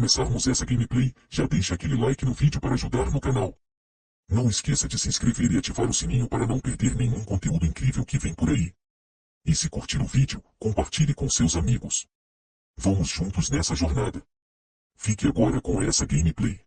começarmos essa gameplay, já deixa aquele like no vídeo para ajudar no canal. Não esqueça de se inscrever e ativar o sininho para não perder nenhum conteúdo incrível que vem por aí. E se curtir o vídeo, compartilhe com seus amigos. Vamos juntos nessa jornada. Fique agora com essa gameplay.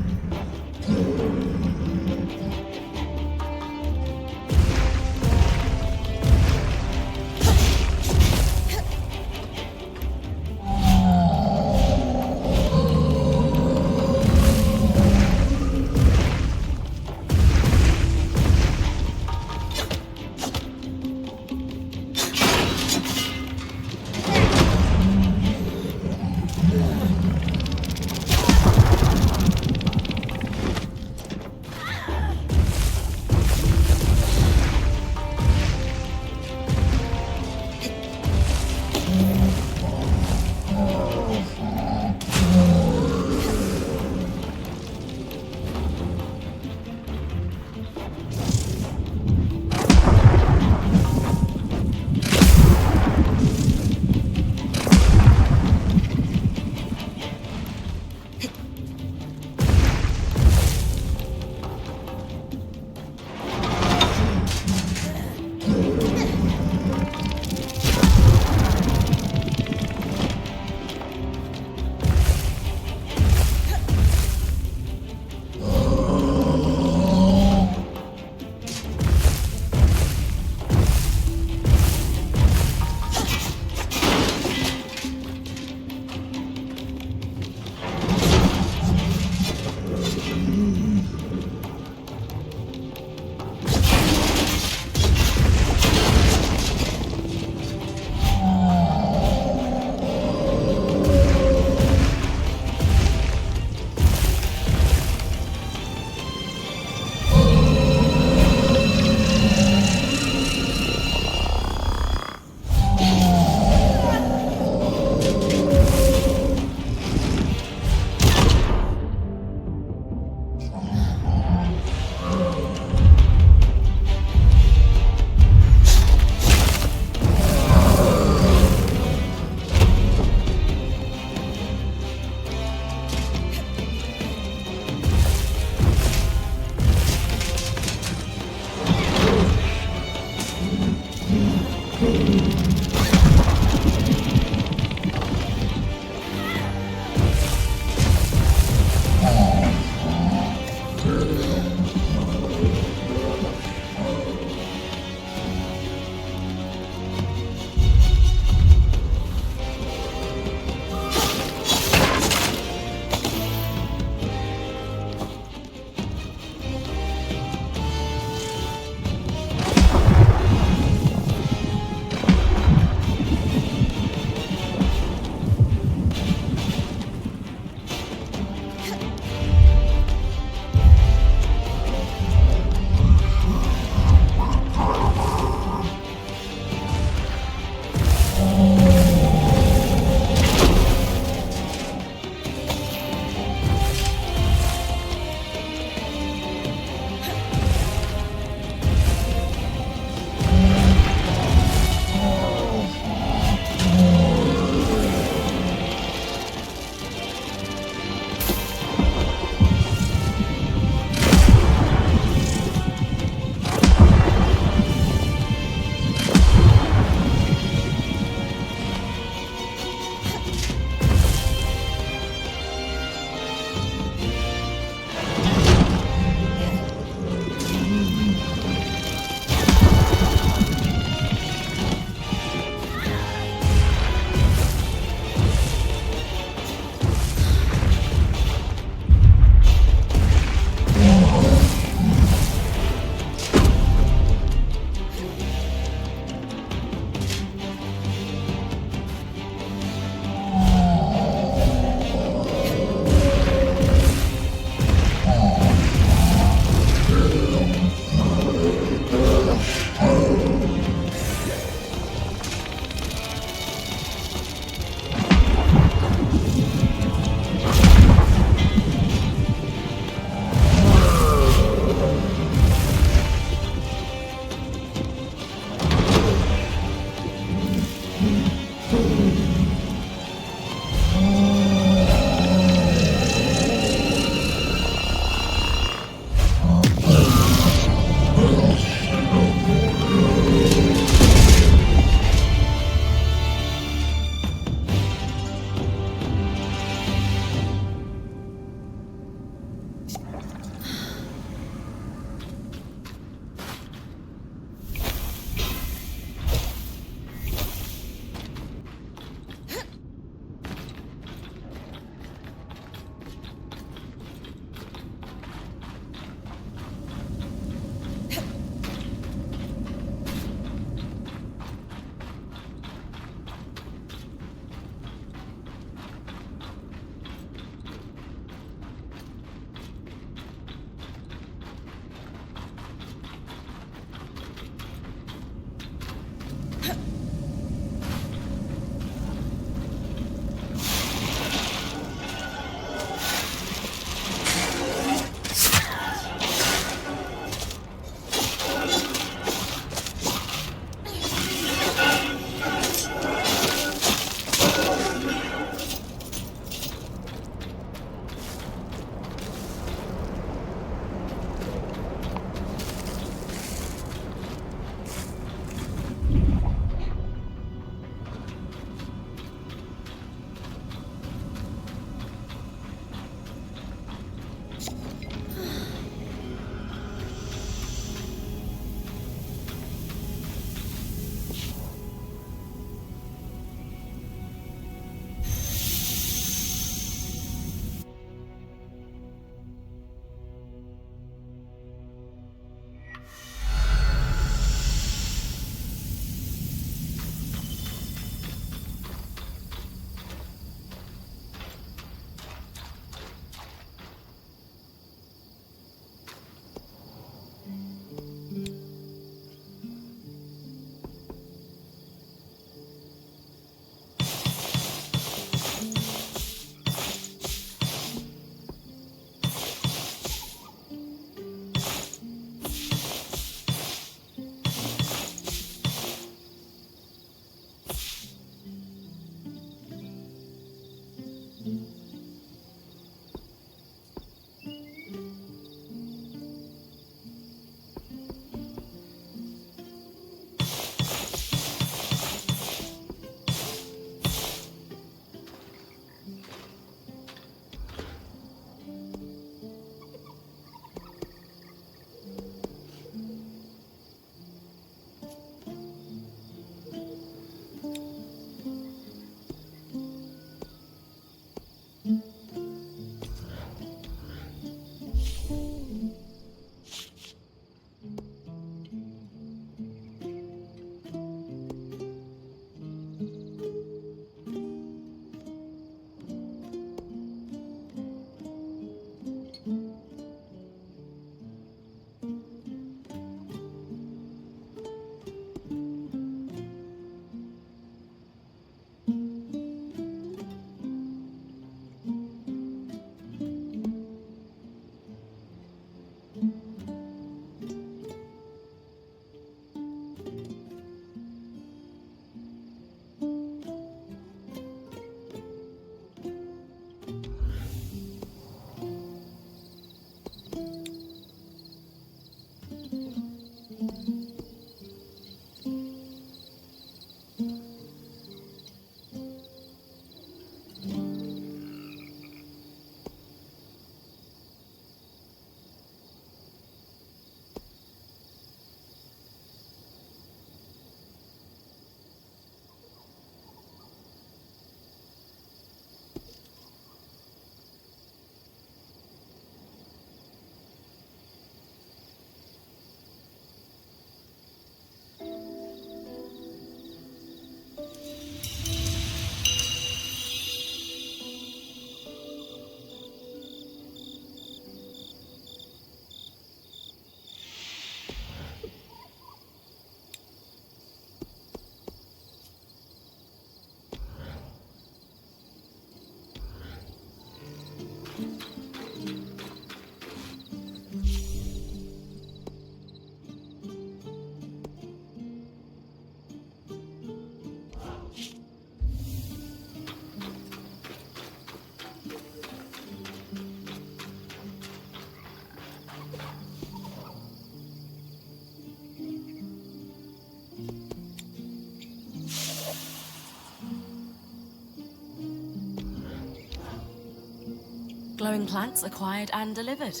Glowing planks acquired and delivered.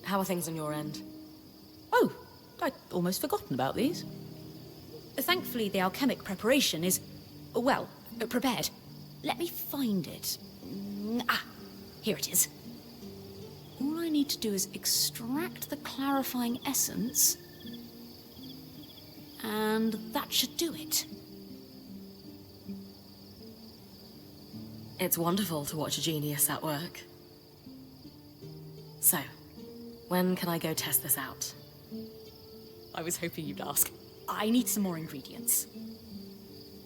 How are things on your end? Oh, I'd almost forgotten about these. Thankfully, the alchemic preparation is, well, prepared. Let me find it. Here it is. All I need to do is extract the clarifying essence, and that should do it. It's wonderful to watch a genius at work. So, when can I go test this out? I was hoping you'd ask. I need some more ingredients.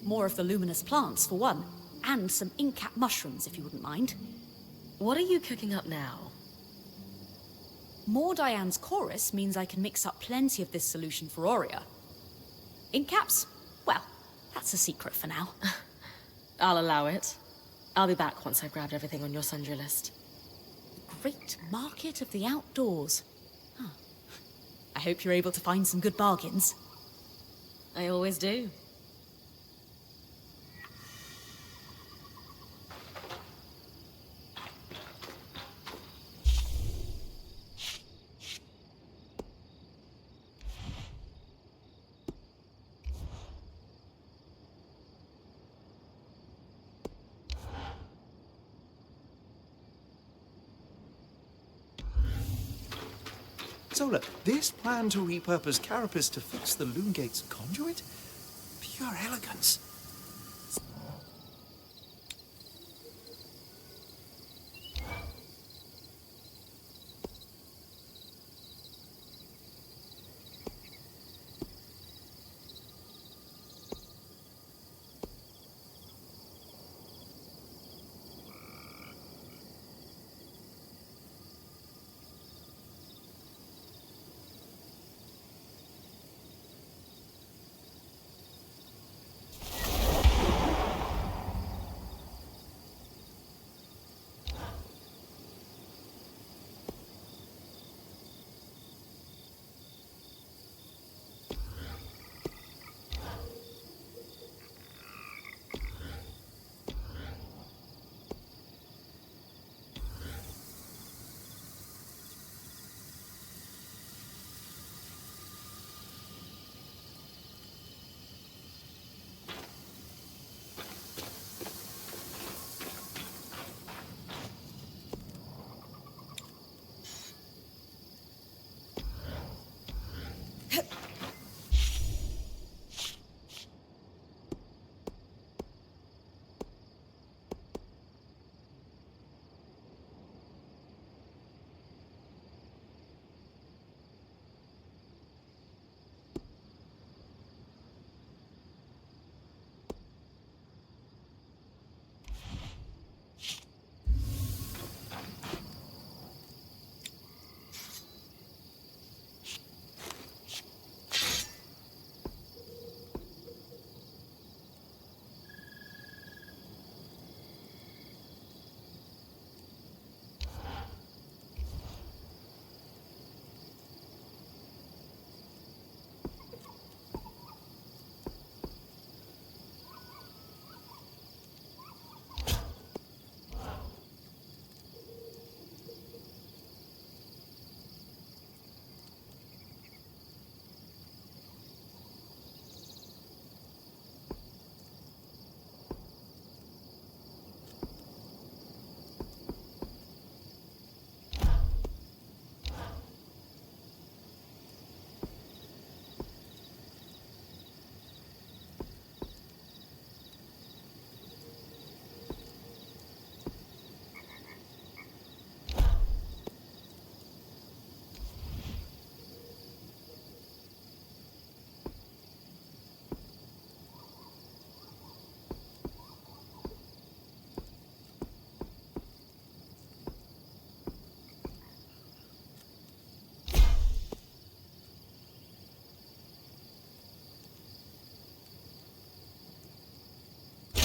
More of the luminous plants, for one, and some ink-cap mushrooms, if you wouldn't mind. What are you cooking up now? More Diane's chorus means I can mix up plenty of this solution for Aurea. Ink caps? Well, that's a secret for now. I'll allow it. I'll be back once I've grabbed everything on your sundry list. The great market of the outdoors. Huh. I hope you're able to find some good bargains. I always do. Zola, this plan to repurpose Carapace to fix the Loomgate's conduit? Pure elegance.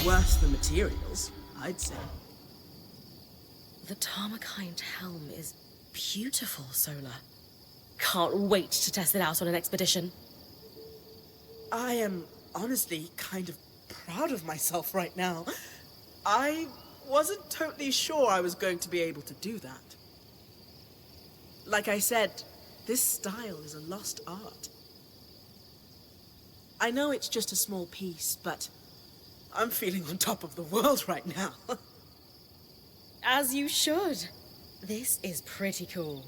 Worse than materials, I'd say. The Tarmakind helm is beautiful, Sola. Can't wait to test it out on an expedition. I am honestly kind of proud of myself right now. I wasn't totally sure I was going to be able to do that. Like I said, this style is a lost art. I know it's just a small piece, but I'm feeling on top of the world right now. As you should. This is pretty cool.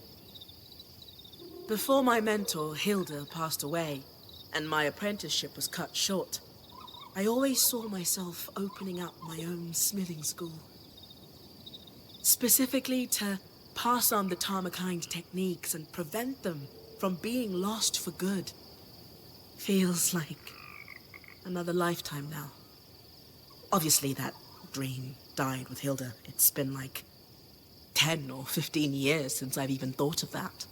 Before my mentor, Hilda, passed away, and my apprenticeship was cut short, I always saw myself opening up my own smithing school. Specifically to pass on the Tarmakind techniques and prevent them from being lost for good. Feels like another lifetime now. Obviously that dream died with Hilda. It's been like 10 or 15 years since I've even thought of that.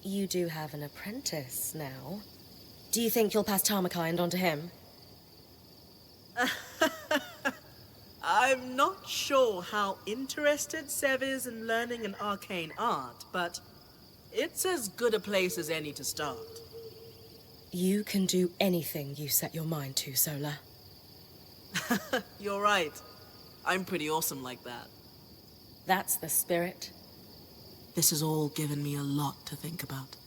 You do have an apprentice now. Do you think you'll pass Tarmakind on to him? I'm not sure how interested Sev is in learning an arcane art, but it's as good a place as any to start. You can do anything you set your mind to, Sola. You're right. I'm pretty awesome like that. That's the spirit. This has all given me a lot to think about.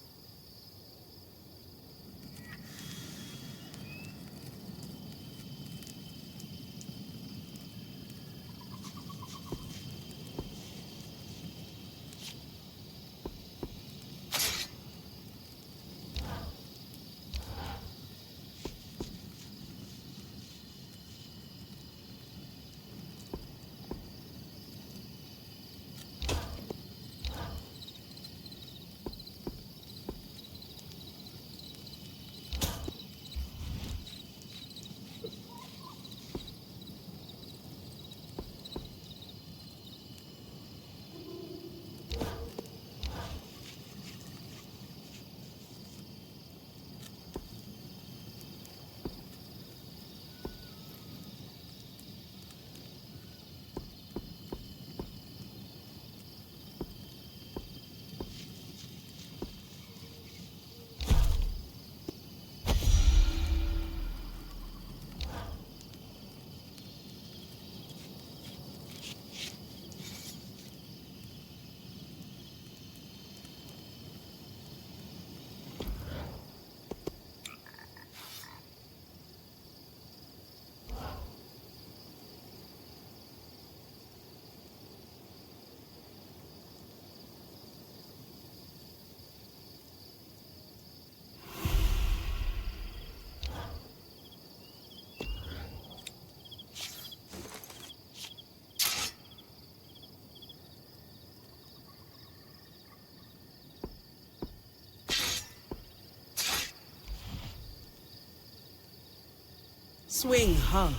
Swing hard.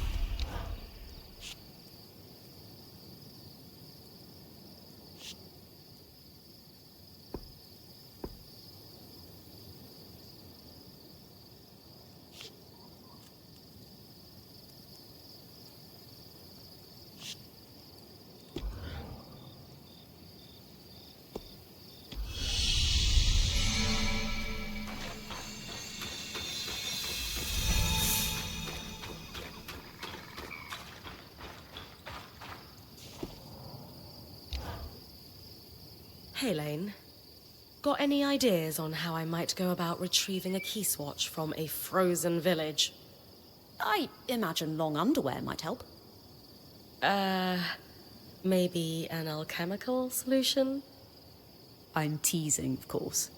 Hey, Lane. Got any ideas on how I might go about retrieving a key swatch from a frozen village? I imagine long underwear might help. Maybe an alchemical solution? I'm teasing, of course.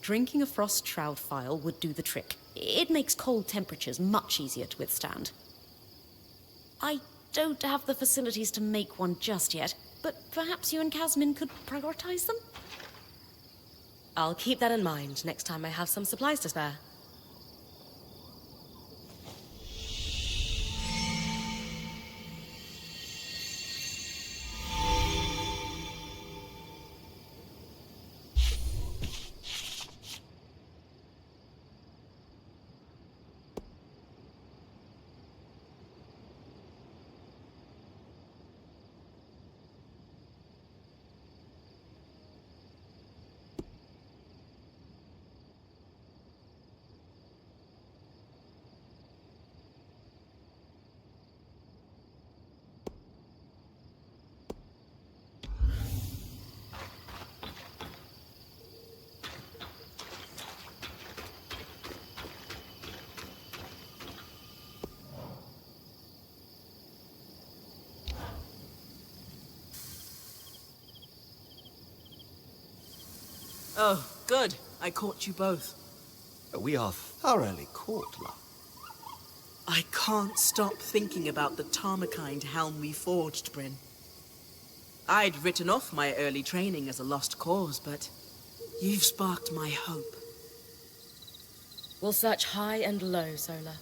Drinking a frost shroud phial would do the trick. It makes cold temperatures much easier to withstand. I don't have the facilities to make one just yet, but perhaps you and Casmin could prioritize them? I'll keep that in mind next time I have some supplies to spare. Oh, good. I caught you both. We are thoroughly caught, love. I can't stop thinking about the Tarmakind helm we forged, Brynn. I'd written off my early training as a lost cause, but you've sparked my hope. We'll search high and low, Sola.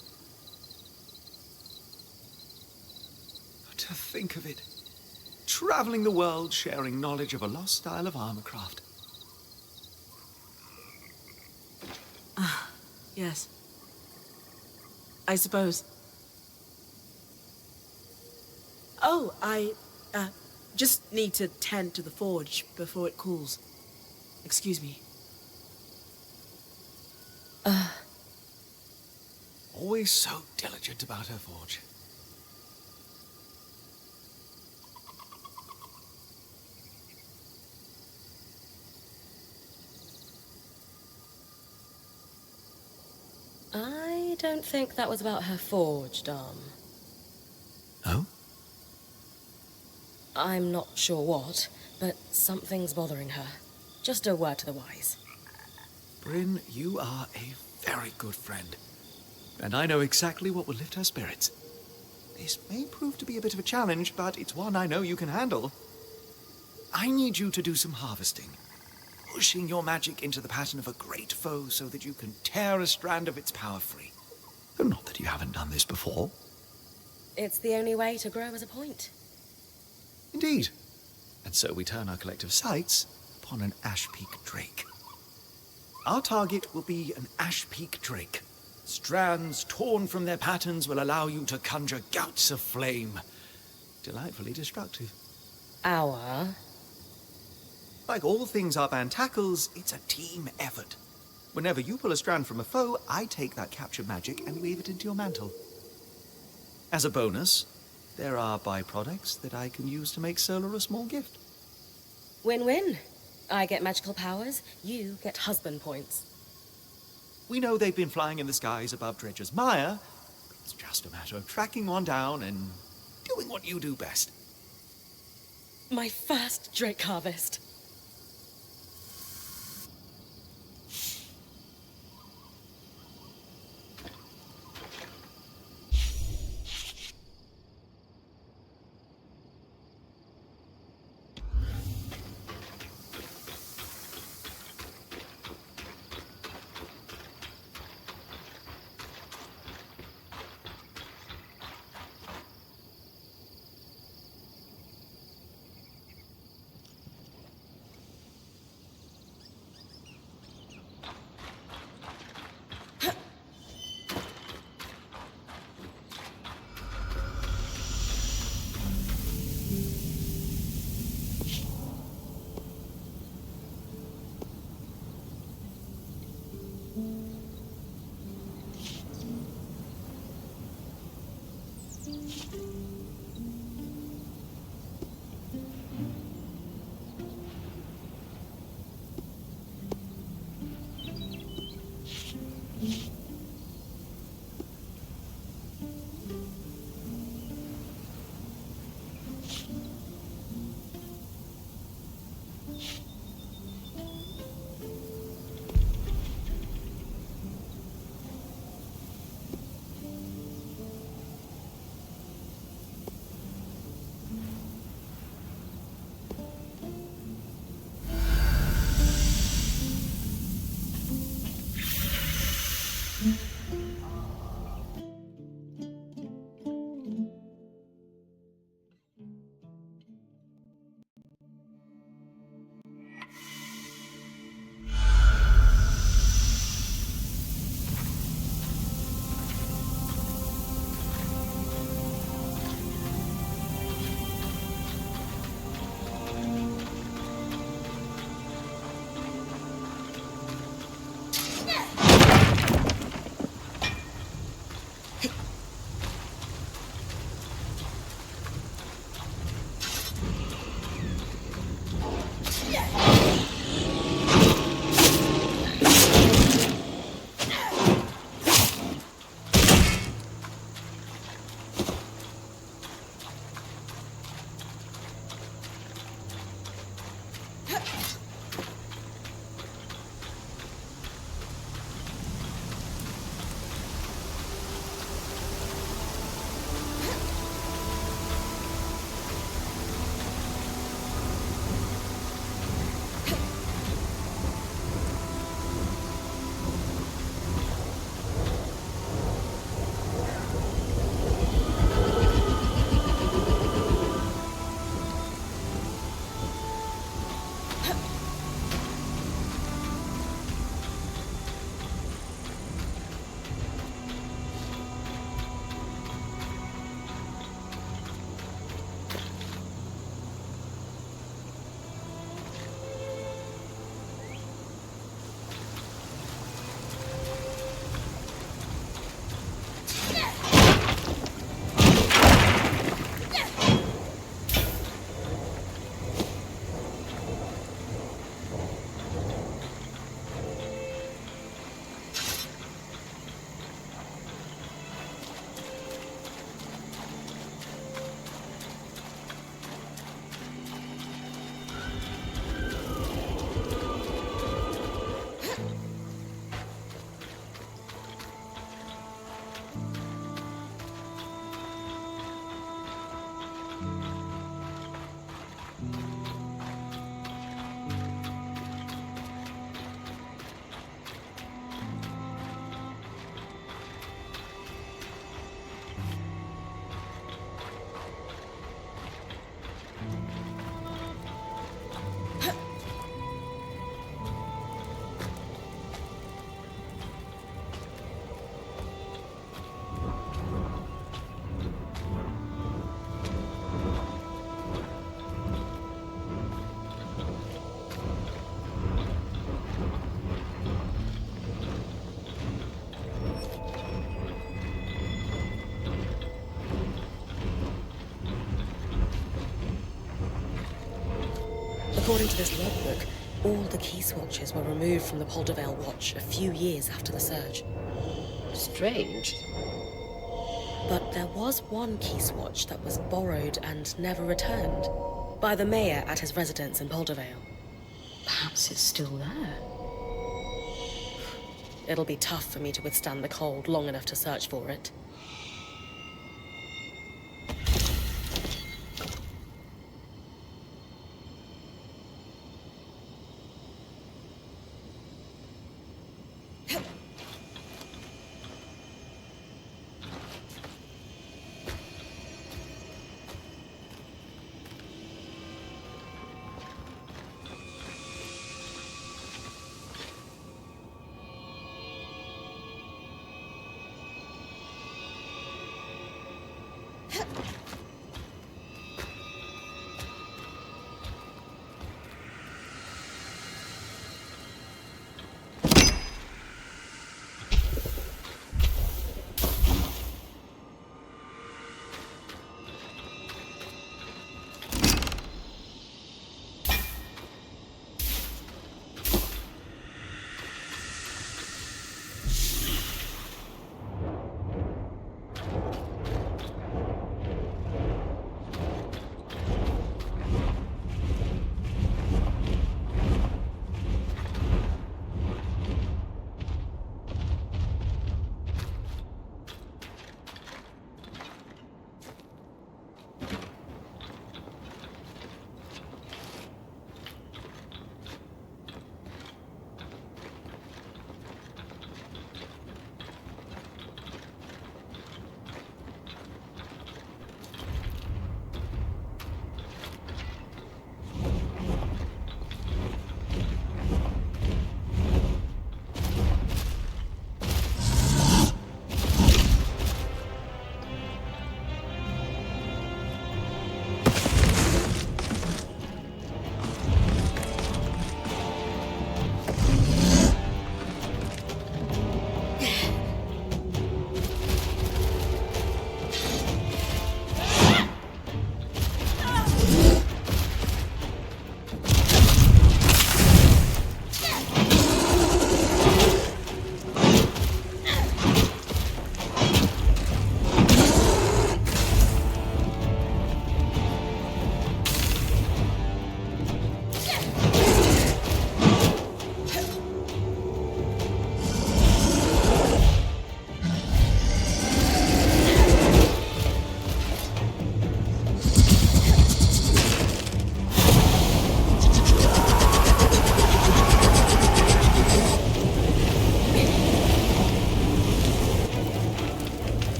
To think of it. Traveling the world, sharing knowledge of a lost style of armorcraft. Yes. I suppose. Oh, I just need to tend to the forge before it cools. Excuse me. Always so diligent about her forge. I don't think that was about her forge, Dom. Oh? I'm not sure what, but something's bothering her. Just a word to the wise. Brynn, you are a very good friend. And I know exactly what will lift her spirits. This may prove to be a bit of a challenge, but it's one I know you can handle. I need you to do some harvesting. Pushing your magic into the pattern of a great foe so that you can tear a strand of its power free. Not that you haven't done this before. It's the only way to grow as a point. Indeed. And so we turn our collective sights upon an Ash Peak Drake. Our target will be an Ash Peak Drake. Strands torn from their patterns will allow you to conjure gouts of flame. Delightfully destructive. Like all things our band tackles, it's a team effort. Whenever you pull a strand from a foe, I take that captured magic and weave it into your mantle. As a bonus, there are byproducts that I can use to make Solar a small gift. Win-win. I get magical powers, you get husband points. We know they've been flying in the skies above Dredger's Mire. It's just a matter of tracking one down and doing what you do best. My first Drake harvest. According to this logbook, all the key swatches were removed from the Poldervale watch a few years after the surge. Strange. But there was one key swatch that was borrowed and never returned by the mayor at his residence in Poldervale. Perhaps it's still there. It'll be tough for me to withstand the cold long enough to search for it.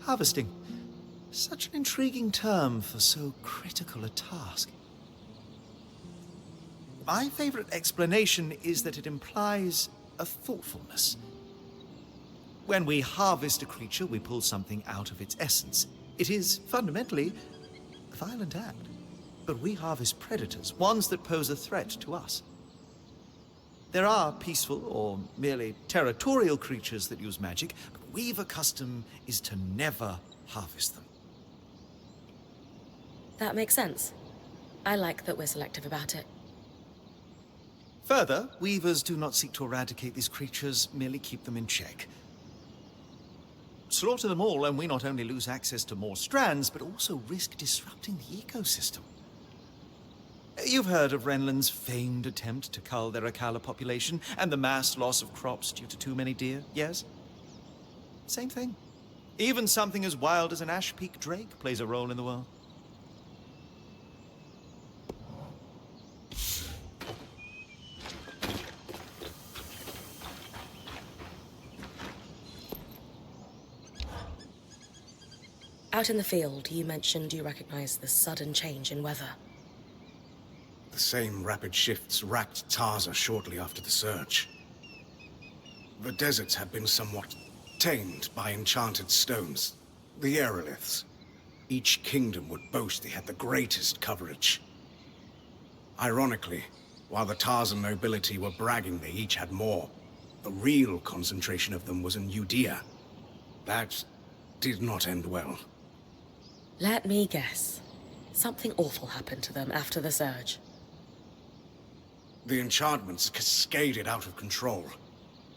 harvesting. Such an intriguing term for so critical a task. My favorite explanation is that it implies a thoughtfulness. When we harvest a creature, we pull something out of its essence. It is fundamentally a violent act. But we harvest predators, ones that pose a threat to us. There are peaceful or merely territorial creatures that use magic, but Weaver custom is to never harvest them. That makes sense. I like that we're selective about it. Further, Weavers do not seek to eradicate these creatures, merely keep them in check. Slaughter them all and we not only lose access to more strands, but also risk disrupting the ecosystem. You've heard of Renland's famed attempt to cull their Akala population and the mass loss of crops due to too many deer, yes? Same thing. Even something as wild as an Ash Peak drake plays a role in the world. Out in the field, you mentioned you recognize the sudden change in weather. The same rapid shifts racked Tarza shortly after the surge. The deserts had been somewhat tamed by enchanted stones, the aeroliths. Each kingdom would boast they had the greatest coverage. Ironically, while the Tarzan nobility were bragging they each had more, the real concentration of them was in Judea. That did not end well. Let me guess. Something awful happened to them after the surge. The enchantments cascaded out of control.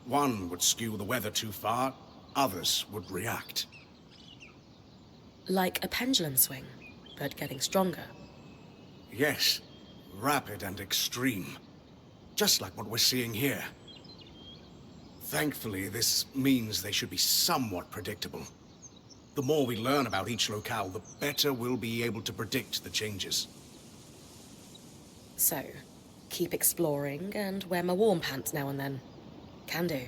One would skew the weather too far, others would react. Like a pendulum swing, but getting stronger. Yes, rapid and extreme. Just like what we're seeing here. Thankfully, this means they should be somewhat predictable. The more we learn about each locale, the better we'll be able to predict the changes. So, keep exploring and wear my warm pants now and then. Can do.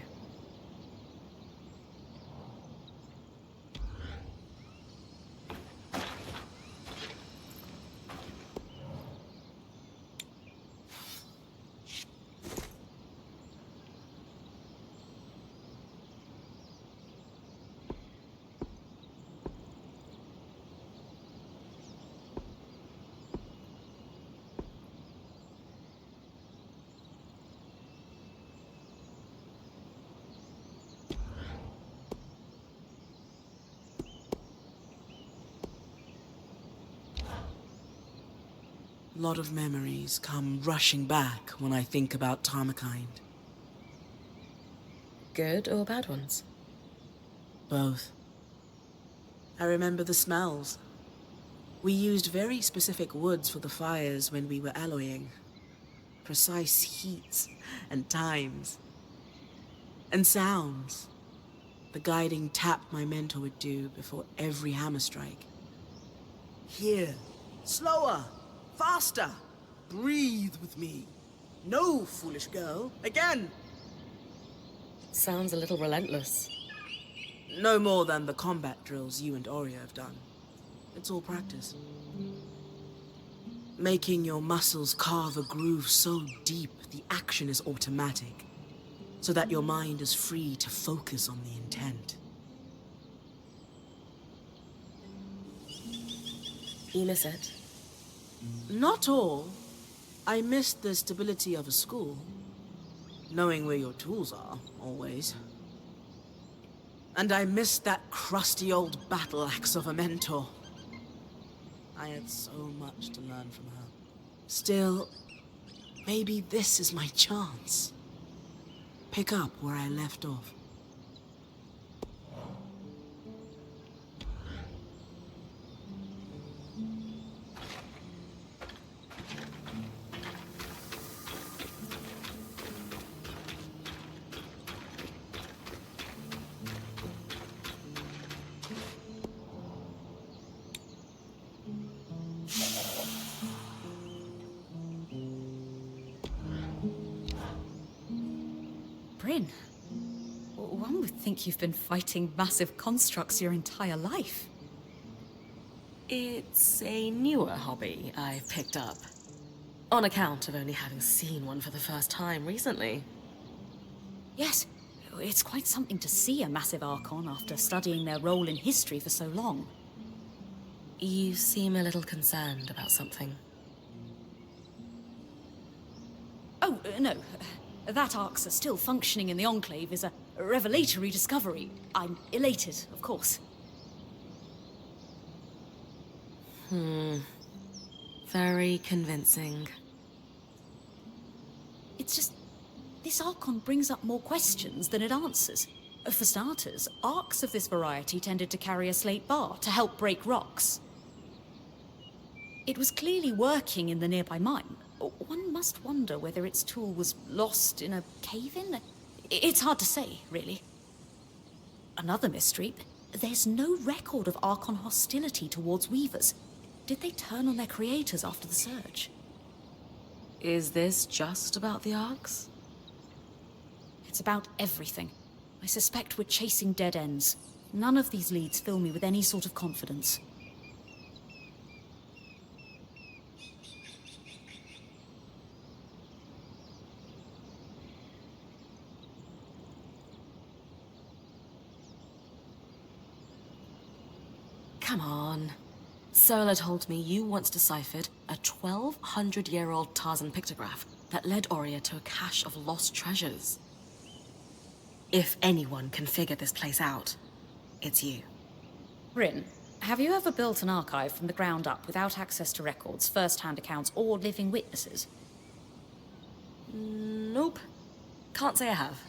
A lot of memories come rushing back when I think about Tarmakind. Good or bad ones? Both. I remember the smells. We used very specific woods for the fires when we were alloying. Precise heats and times. And sounds. The guiding tap my mentor would do before every hammer strike. Here. Slower. Faster. Breathe with me. No, foolish girl. Again. Sounds a little relentless. No more than the combat drills you and Oria have done. It's all practice. Making your muscles carve a groove so deep the action is automatic, so that your mind is free to focus on the intent. You miss it? Not all. I missed the stability of a school. Knowing where your tools are, always. And I missed that crusty old battle axe of a mentor. I had so much to learn from her. Still, maybe this is my chance. Pick up where I left off. Brynn, One would think you've been fighting massive constructs your entire life. It's a newer hobby I've picked up. On account of only having seen one for the first time recently. Yes, it's quite something to see a massive Archon after studying their role in history for so long. You seem a little concerned about something. Oh, no. That Arcs are still functioning in the Enclave is a revelatory discovery. I'm elated, of course. Very convincing. It's just... this Archon brings up more questions than it answers. For starters, Arcs of this variety tended to carry a slate bar to help break rocks. It was clearly working in the nearby mine. One must wonder whether its tool was lost in a cave-in? It's hard to say, really. Another mystery, there's no record of Archon hostility towards Weavers. Did they turn on their creators after the Surge? Is this just about the Arcs? It's about everything. I suspect we're chasing dead ends. None of these leads fill me with any sort of confidence. Come on. Sola told me you once deciphered a 1,200-year-old Tarzan pictograph that led Oria to a cache of lost treasures. If anyone can figure this place out, it's you. Brynn, have you ever built an archive from the ground up without access to records, first-hand accounts, or living witnesses? Nope. Can't say I have.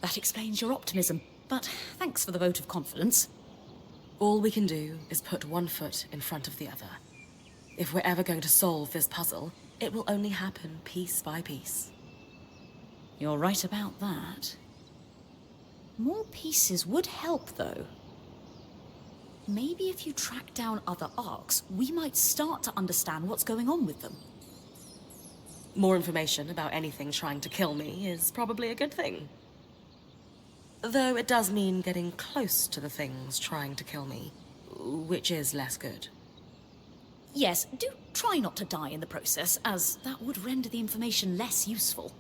That explains your optimism, but thanks for the vote of confidence. All we can do is put one foot in front of the other. If we're ever going to solve this puzzle, it will only happen piece by piece. You're right about that. More pieces would help, though. Maybe if you track down other arcs, we might start to understand what's going on with them. More information about anything trying to kill me is probably a good thing. Though it does mean getting close to the things trying to kill me, which is less good. Yes, do try not to die in the process, as that would render the information less useful.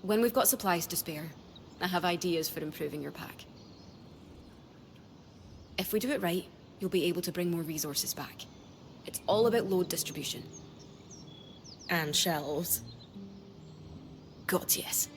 When we've got supplies to spare, I have ideas for improving your pack. If we do it right, you'll be able to bring more resources back. It's all about load distribution. And shelves. God, yes.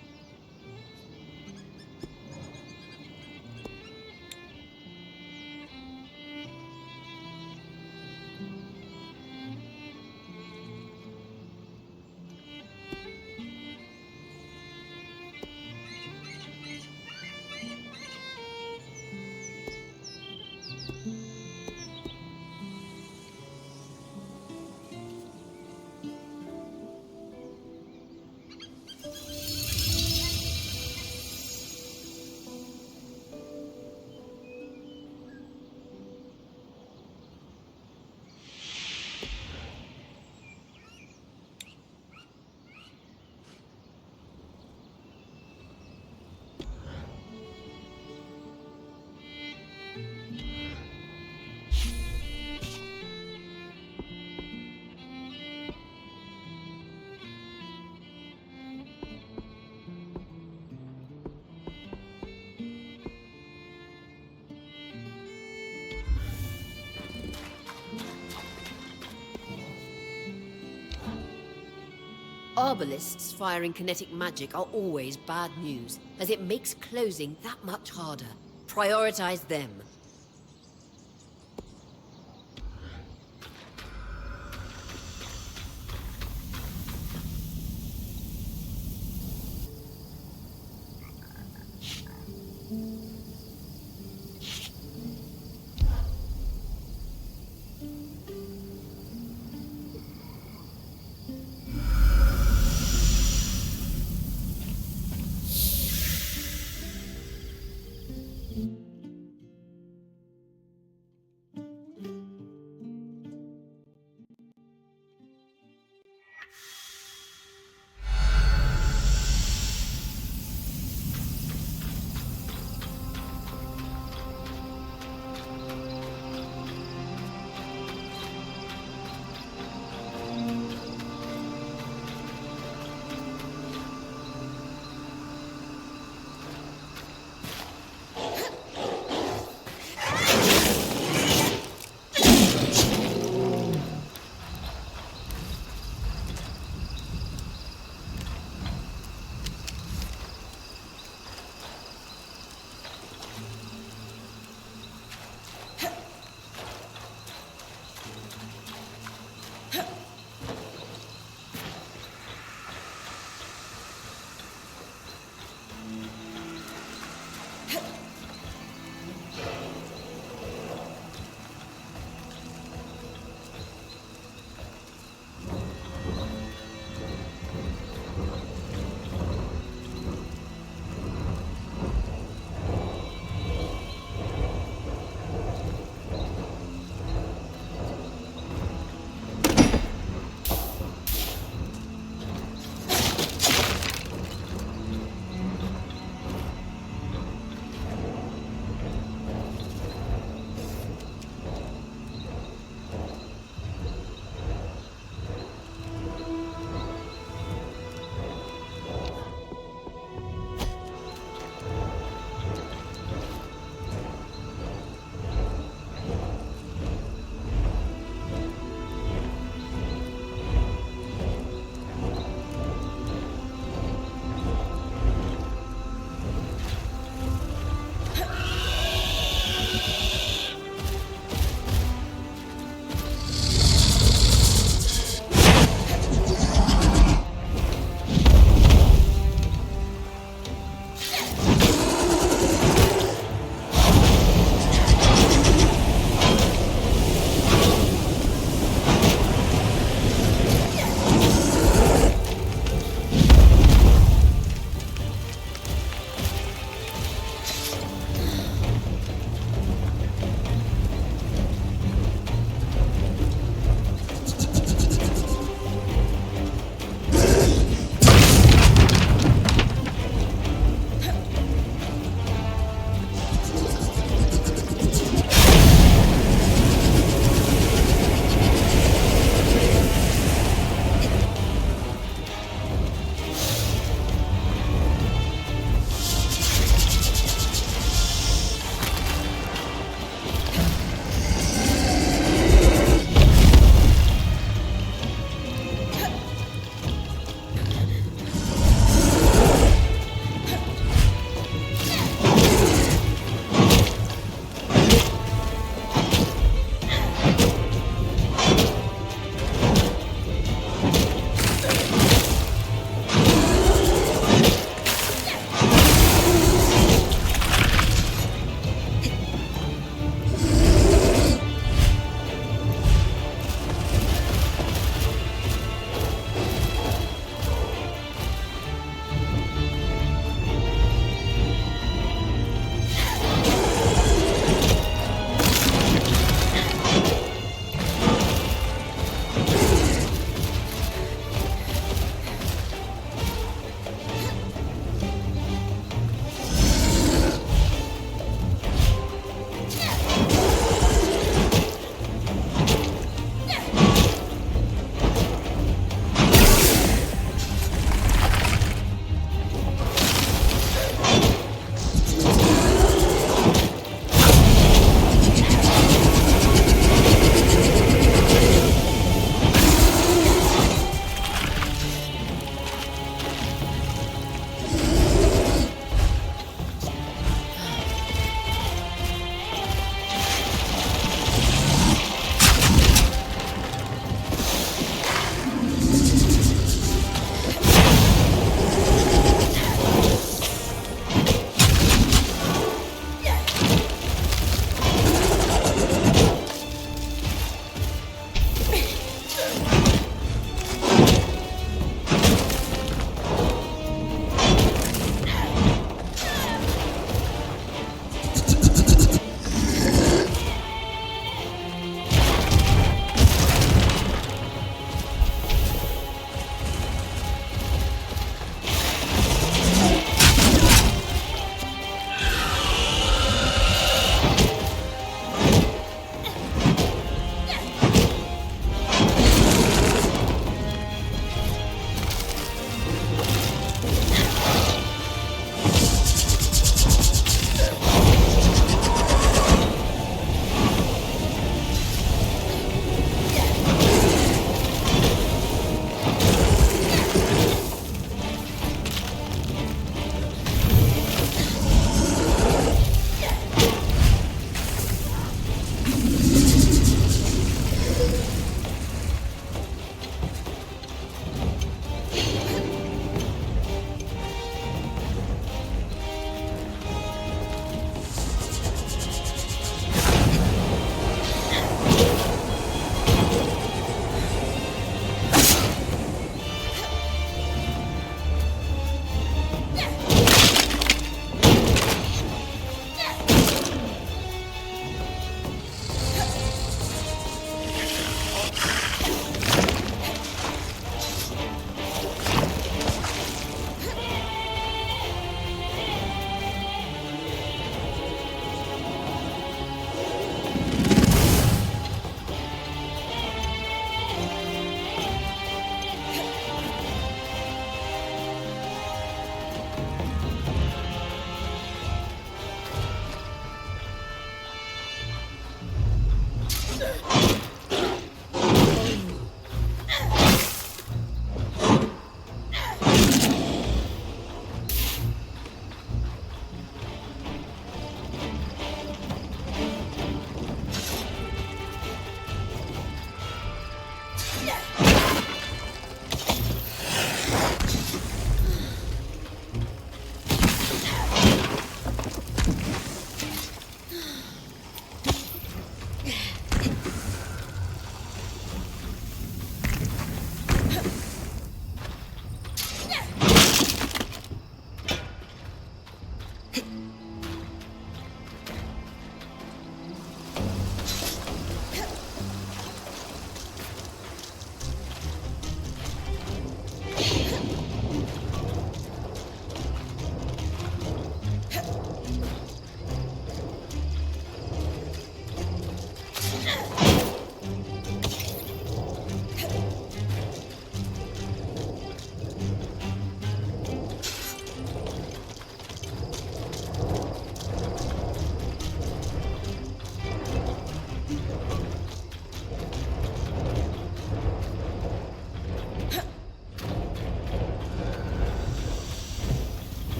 Arbalists firing kinetic magic are always bad news, as it makes closing that much harder. Prioritize them.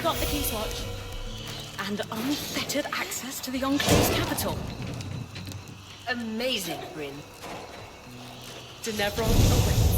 Got the key swatch. And unfettered access to the Enclave's capital. Amazing, Brynn. Denevron awaits.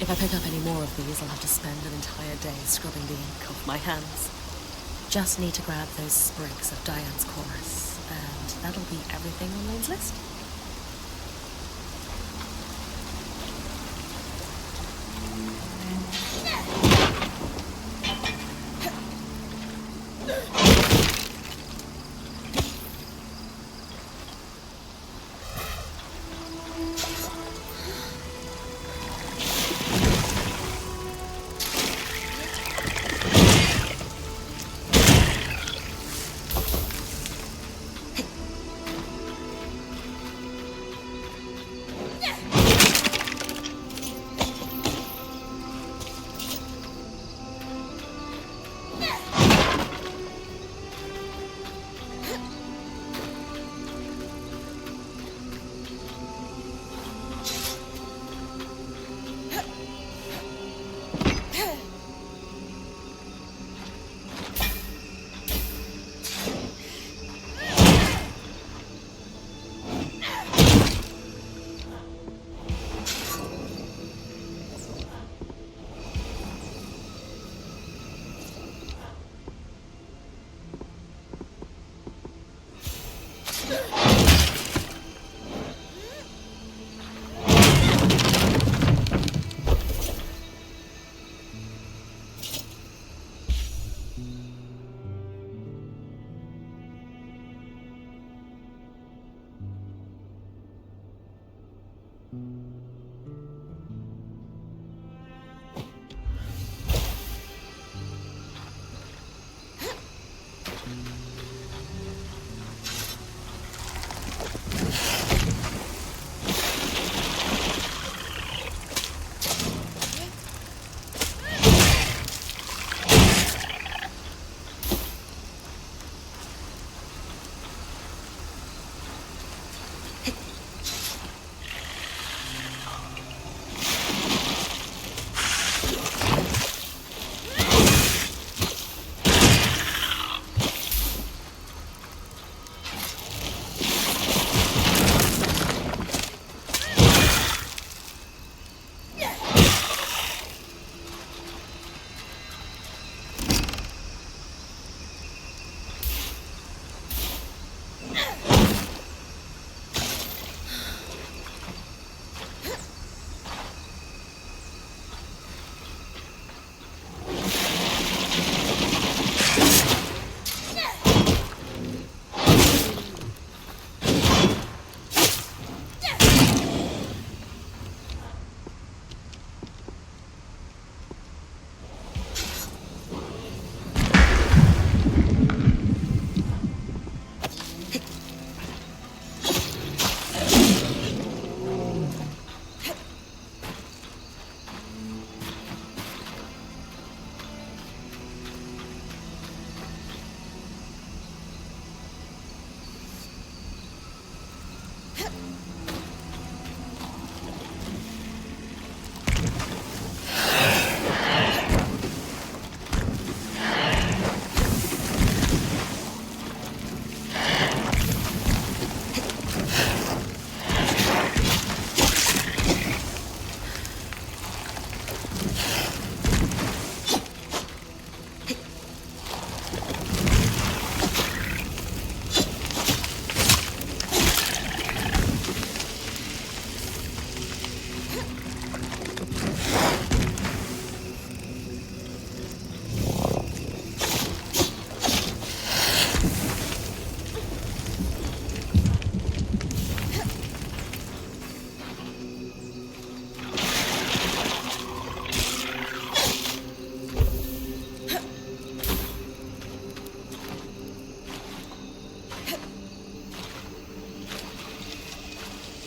If I pick up any more of these, I'll have to spend an entire day scrubbing the ink off my hands. Just need to grab those sprigs of Diane's chorus, and that'll be everything on Lane's list.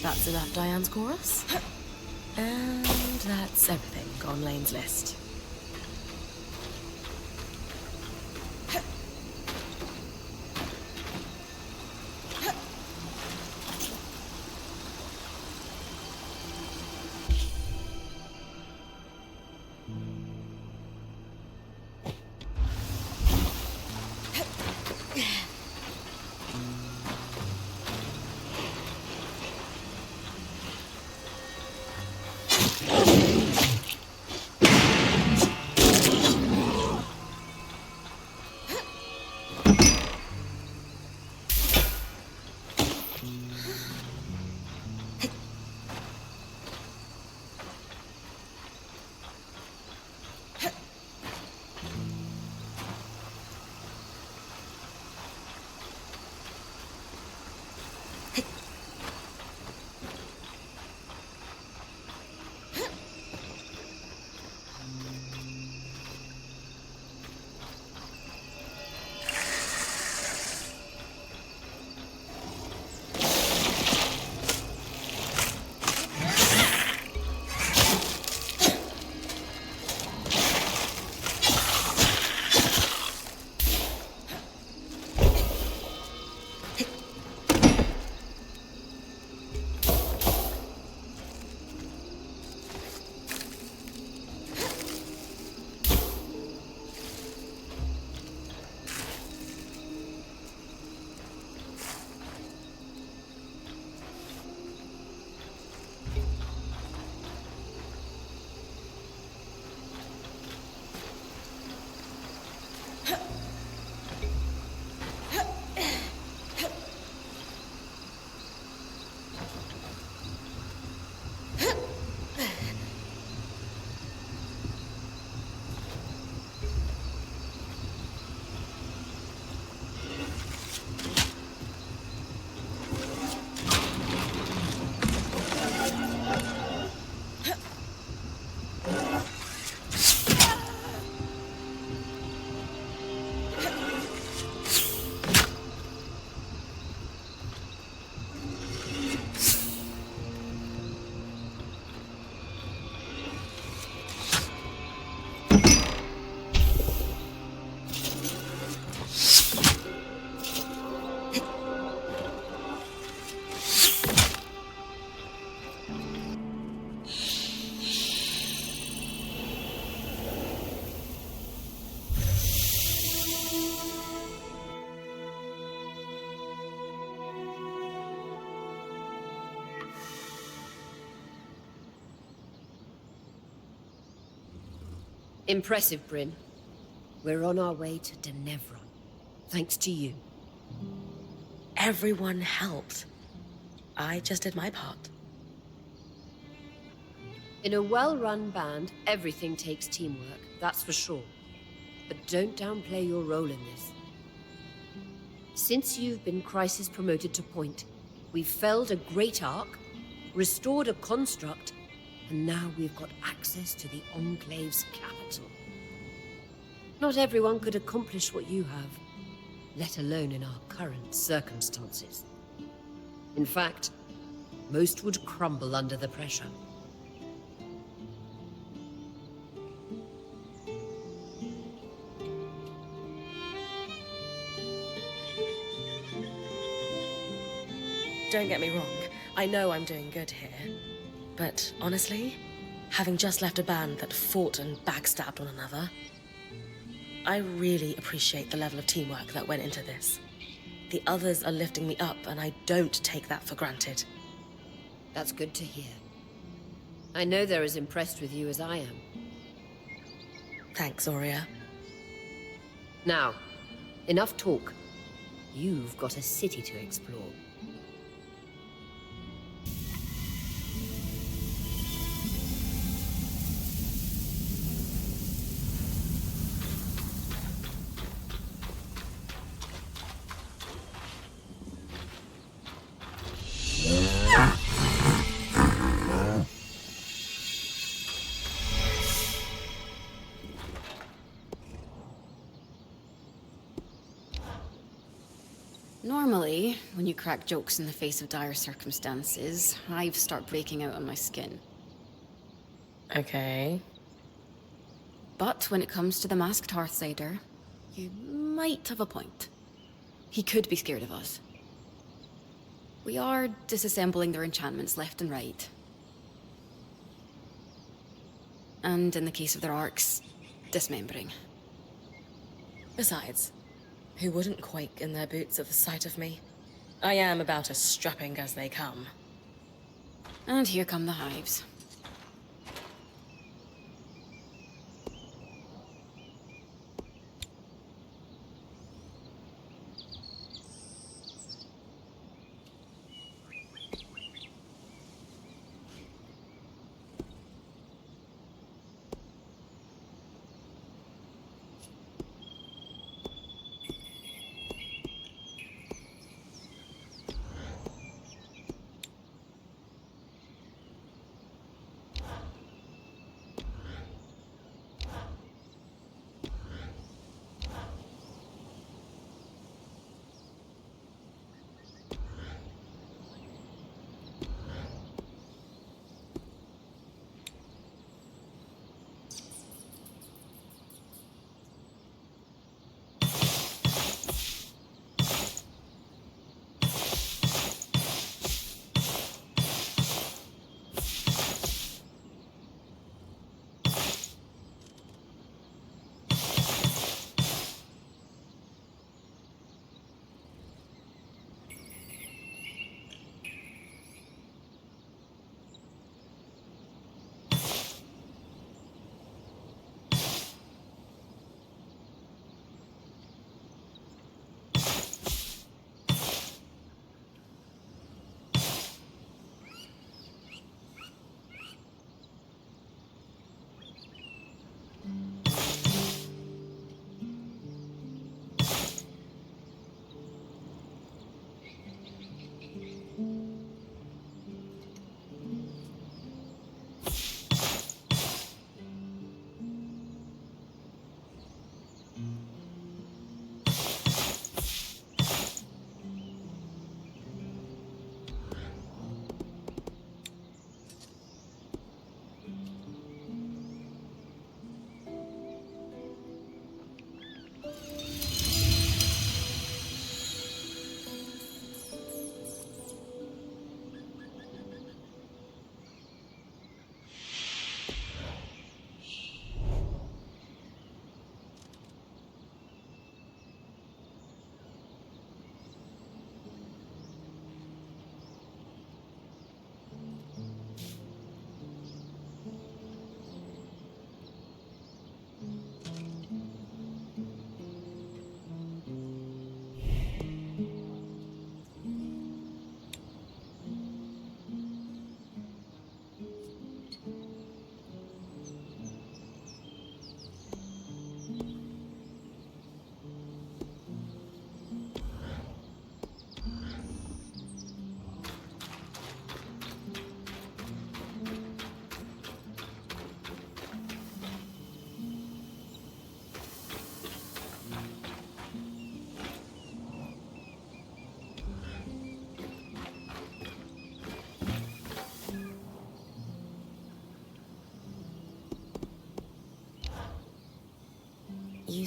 That's enough Diane's chorus. And that's everything on Lane's list. Impressive, Brynn. We're on our way to Denevron, thanks to you. Everyone helped. I just did my part. In a well-run band, everything takes teamwork, that's for sure. But don't downplay your role in this. Since you've been Crisis promoted to Point, we've felled a great arc, restored a construct, and now we've got access to the Enclave's capital. Not everyone could accomplish what you have, let alone in our current circumstances. In fact, most would crumble under the pressure. Don't get me wrong, I know I'm doing good here. But honestly, having just left a band that fought and backstabbed one another, I really appreciate the level of teamwork that went into this. The others are lifting me up, and I don't take that for granted. That's good to hear. I know they're as impressed with you as I am. Thanks, Aurea. Now, enough talk. You've got a city to explore. Normally, when you crack jokes in the face of dire circumstances, hives start breaking out on my skin. Okay. But when it comes to the masked Hearthsider, you might have a point. He could be scared of us. We are disassembling their enchantments left and right. And in the case of their arcs, dismembering. Besides, who wouldn't quake in their boots at the sight of me? I am about as strapping as they come. And here come the hives.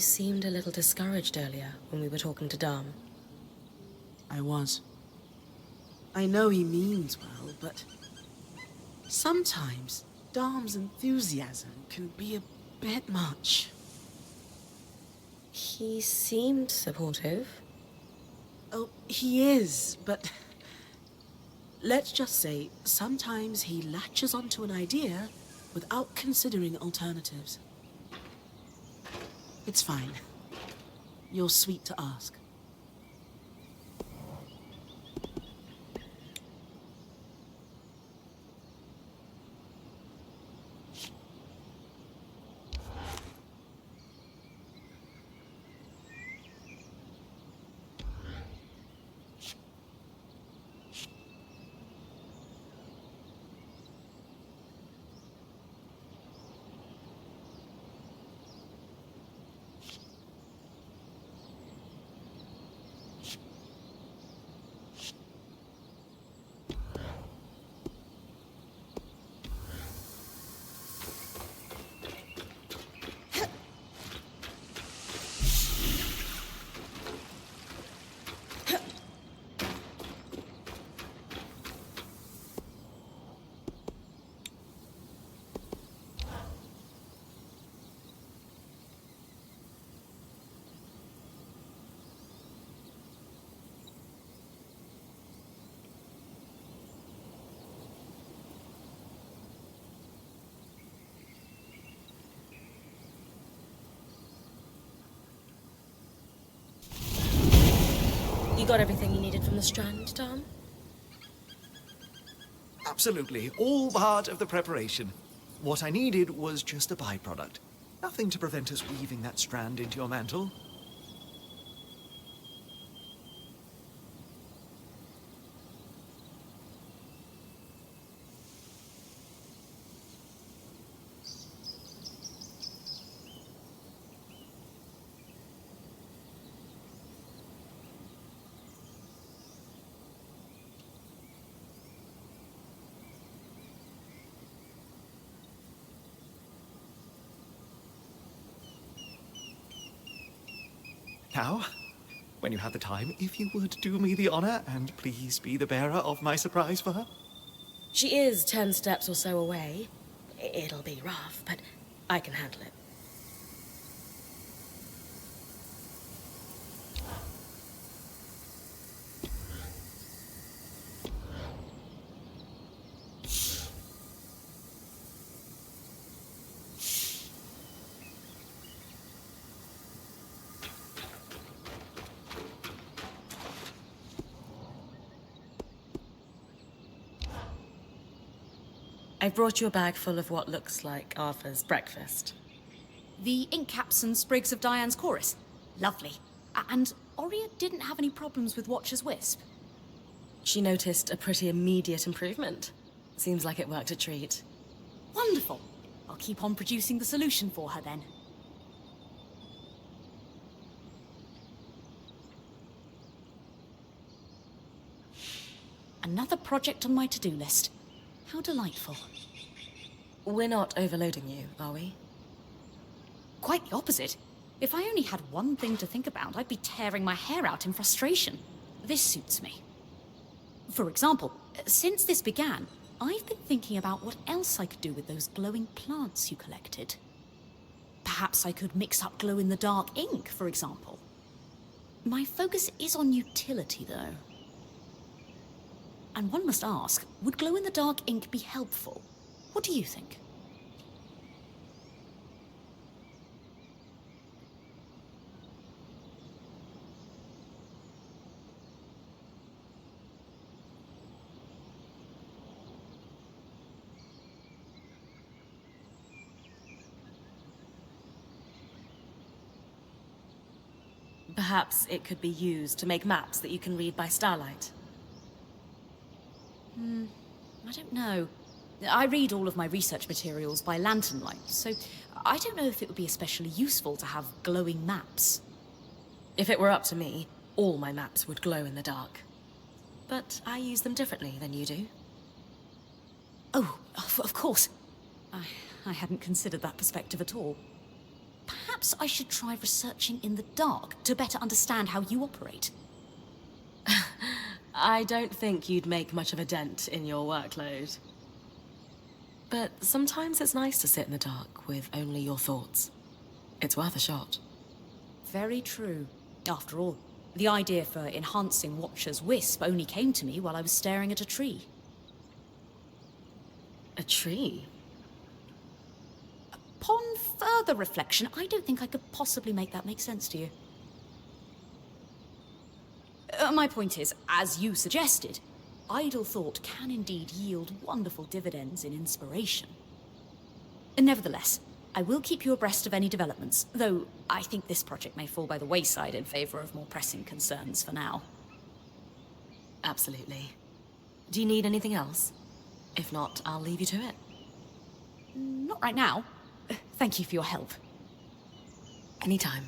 You seemed a little discouraged earlier when we were talking to Dom. I was. I know he means well, but sometimes Dom's enthusiasm can be a bit much. He seemed supportive. Oh, he is, but let's just say sometimes he latches onto an idea without considering alternatives. It's fine. You're sweet to ask. You got everything you needed from the Strand, Dom? Absolutely. All part of the preparation. What I needed was just a byproduct. Nothing to prevent us weaving that strand into your mantle. Now, when you have the time, if you would do me the honor and please be the bearer of my surprise for her. She is 10 steps or so away. It'll be rough, but I can handle it. I brought you a bag full of what looks like Arthur's breakfast. The ink caps and sprigs of Diane's chorus. Lovely. And Oria didn't have any problems with Watcher's Wisp. She noticed a pretty immediate improvement. Seems like it worked a treat. Wonderful. I'll keep on producing the solution for her then. Another project on my to-do list. How delightful. We're not overloading you, are we? Quite the opposite. If I only had one thing to think about, I'd be tearing my hair out in frustration. This suits me. For example, since this began, I've been thinking about what else I could do with those glowing plants you collected. Perhaps I could mix up glow-in-the-dark ink, for example. My focus is on utility, though. And one must ask, would glow-in-the-dark ink be helpful? What do you think? Perhaps it could be used to make maps that you can read by starlight. I don't know. I read all of my research materials by lantern light, so I don't know if it would be especially useful to have glowing maps. If it were up to me, all my maps would glow in the dark. But I use them differently than you do. Oh, of course. I hadn't considered that perspective at all. Perhaps perhaps I should try researching in the dark to better understand how you operate. I don't think you'd make much of a dent in your workload. But sometimes it's nice to sit in the dark with only your thoughts. It's worth a shot. Very true. After all, the idea for enhancing Watcher's Wisp only came to me while I was staring at a tree. A tree? Upon further reflection, I don't think I could possibly make that make sense to you. My point is, as you suggested, idle thought can indeed yield wonderful dividends in inspiration. Nevertheless, I will keep you abreast of any developments, though I think this project may fall by the wayside in favor of more pressing concerns for now. Absolutely. Do you need anything else? If not, I'll leave you to it. Not right now. Thank you for your help. Anytime.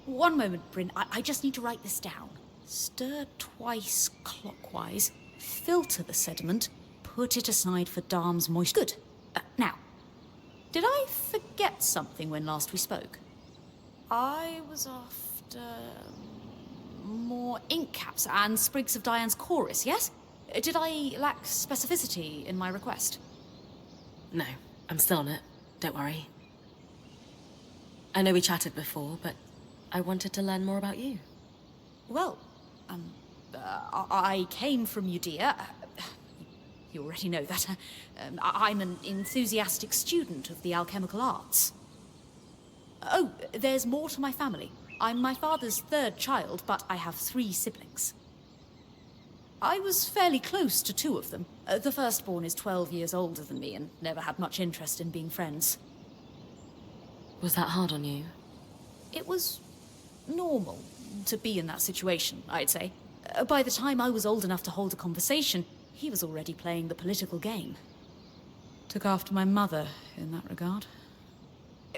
One moment, Brynn. I just need to write this down. Stir twice clockwise, filter the sediment, put it aside for Darm's moist... Good. Now, did I forget something when last we spoke? I was after... more ink caps and sprigs of Diane's chorus, yes? Did I lack specificity in my request? No, I'm still on it. Don't worry. I know we chatted before, but I wanted to learn more about you. Well, I came from Judea. You already know that. I'm an enthusiastic student of the alchemical arts. Oh, there's more to my family. I'm my father's third child, but I have 3 siblings. I was fairly close to 2 of them. The firstborn is 12 years older than me and never had much interest in being friends. Was that hard on you? It was normal to be in that situation, I'd say. By the time I was old enough to hold a conversation, he was already playing the political game. Took after my mother in that regard.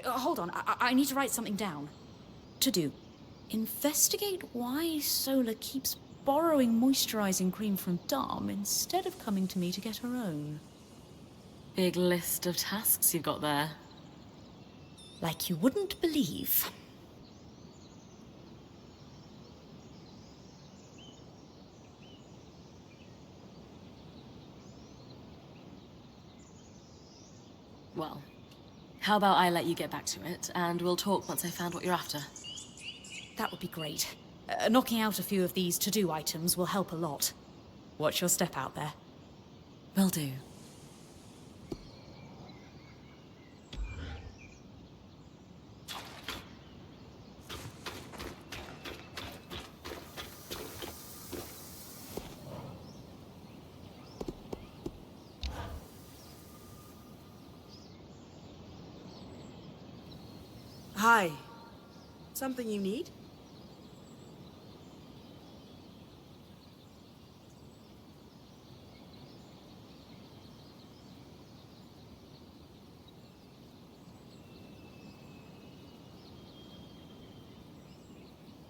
Hold on, I need to write something down. To do. Investigate why Sola keeps borrowing moisturizing cream from Darm instead of coming to me to get her own. Big list of tasks you've got there. Like you wouldn't believe. Well, how about I let you get back to it, and we'll talk once I found what you're after. That would be great. Knocking out a few of these to-do items will help a lot. Watch your step out there. Will do. Hi. Something you need?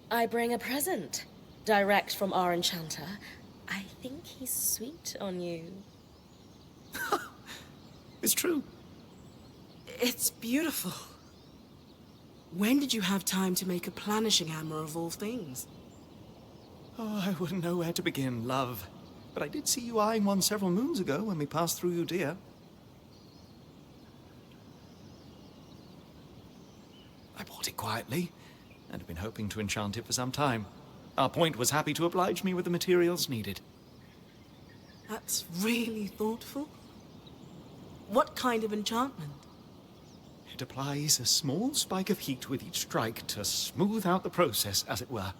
I bring a present. Direct from our enchanter. I think he's sweet on you. It's true. It's beautiful. When did you have time to make a planishing hammer of all things? Oh, I wouldn't know where to begin, love. But I did see you eyeing one several moons ago when we passed through Judea. I bought it quietly, and have been hoping to enchant it for some time. Our point was happy to oblige me with the materials needed. That's really thoughtful. What kind of enchantment? It applies a small spike of heat with each strike to smooth out the process, as it were.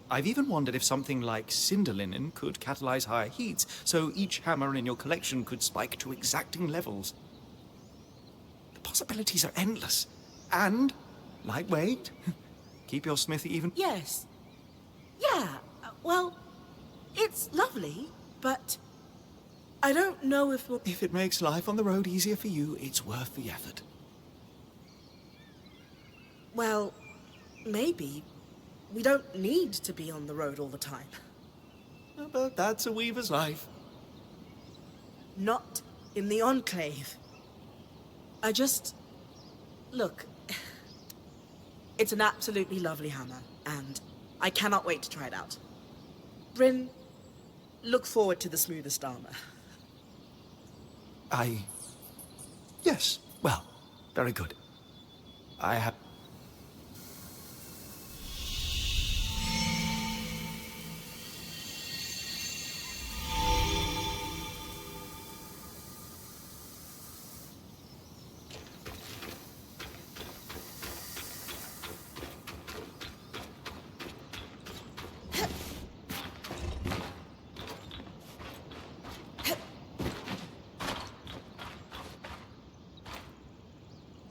I've even wondered if something like cinder linen could catalyze higher heats, so each hammer in your collection could spike to exacting levels. The possibilities are endless. And lightweight. Keep your smithy even... Yes. Yeah, well, it's lovely, but I don't know if we'll... If it makes life on the road easier for you, it's worth the effort. Well, maybe, We don't need to be on the road all the time. But that's a weaver's life. Not in the Enclave. Look, it's an absolutely lovely hammer, and I cannot wait to try it out. Brynn, look forward to the smoothest armor. Yes, well, very good. I have...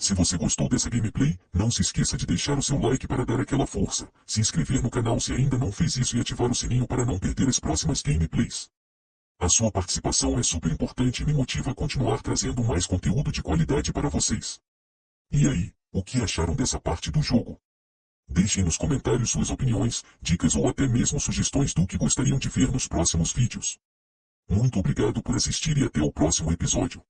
Se você gostou dessa gameplay, não se esqueça de deixar o seu like para dar aquela força, se inscrever no canal se ainda não fez isso e ativar o sininho para não perder as próximas gameplays. A sua participação é super importante e me motiva a continuar trazendo mais conteúdo de qualidade para vocês. E aí, o que acharam dessa parte do jogo? Deixem nos comentários suas opiniões, dicas ou até mesmo sugestões do que gostariam de ver nos próximos vídeos. Muito obrigado por assistir e até o próximo episódio.